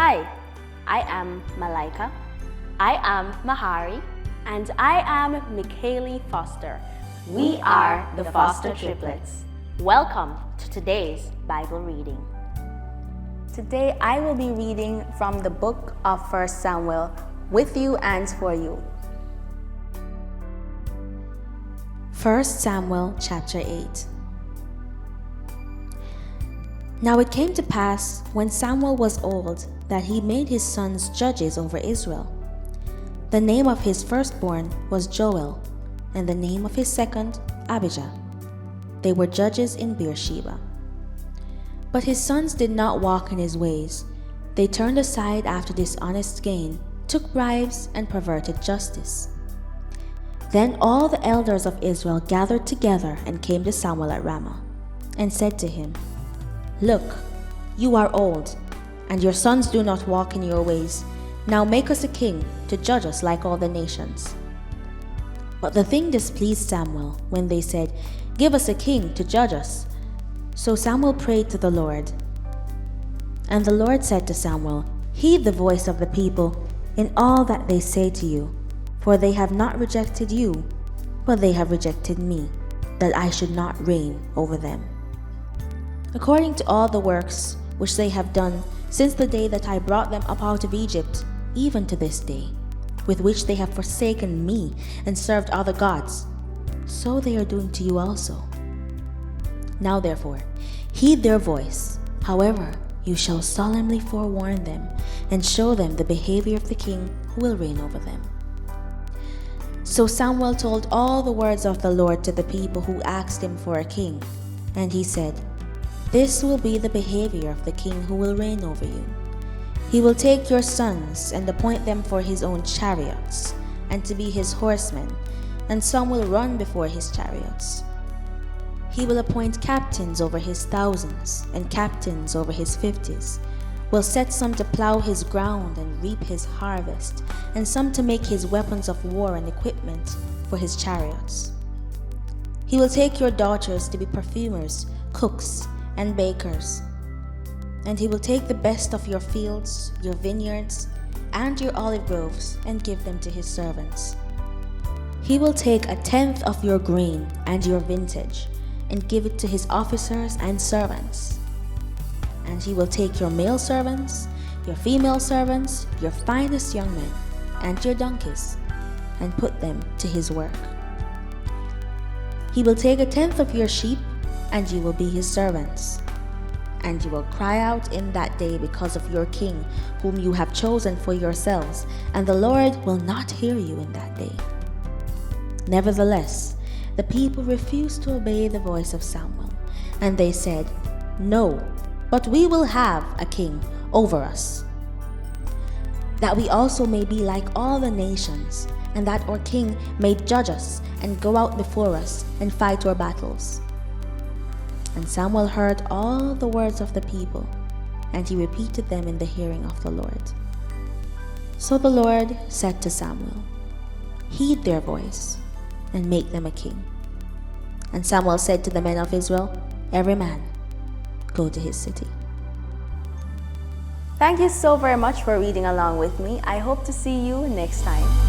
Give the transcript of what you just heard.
Hi, I am Malaika. I am Mahari. And I am Michaeli Foster. We are the Foster Triplets. Welcome to today's Bible reading. Today I will be reading from the book of 1 Samuel with you and for you. 1 Samuel chapter 8. Now it came to pass, when Samuel was old, that he made his sons judges over Israel. The name of his firstborn was Joel, and the name of his second, Abijah. They were judges in Beersheba. But his sons did not walk in his ways. They turned aside after dishonest gain, took bribes, and perverted justice. Then all the elders of Israel gathered together and came to Samuel at Ramah, and said to him, Look, you are old, and your sons do not walk in your ways. Now make us a king to judge us like all the nations. But the thing displeased Samuel when they said, Give us a king to judge us. So Samuel prayed to the Lord. And the Lord said to Samuel, Heed the voice of the people in all that they say to you, for they have not rejected you, but they have rejected me, that I should not reign over them. According to all the works which they have done since the day that I brought them up out of Egypt, even to this day, with which they have forsaken me and served other gods, so they are doing to you also. Now therefore, heed their voice. However, you shall solemnly forewarn them, and show them the behavior of the king who will reign over them. So Samuel told all the words of the Lord to the people who asked him for a king, and he said, This will be the behavior of the king who will reign over you. He will take your sons and appoint them for his own chariots, and to be his horsemen, and some will run before his chariots. He will appoint captains over his thousands, and captains over his 50s, will set some to plow his ground and reap his harvest, and some to make his weapons of war and equipment for his chariots. He will take your daughters to be perfumers, cooks, and bakers. And he will take the best of your fields, your vineyards, and your olive groves, and give them to his servants. He will take 1/10 of your grain and your vintage, and give it to his officers and servants. And he will take your male servants, your female servants, your finest young men, and your donkeys, and put them to his work. He will take 1/10 of your sheep, and you will be his servants. And you will cry out in that day because of your king, whom you have chosen for yourselves, and the Lord will not hear you in that day. Nevertheless, the people refused to obey the voice of Samuel, and they said, No, but we will have a king over us, that we also may be like all the nations, and that our king may judge us and go out before us and fight our battles. And Samuel heard all the words of the people, and he repeated them in the hearing of the Lord. So the Lord said to Samuel, Heed their voice, and make them a king. And Samuel said to the men of Israel, Every man go to his city. Thank you so very much for reading along with me. I hope to see you next time.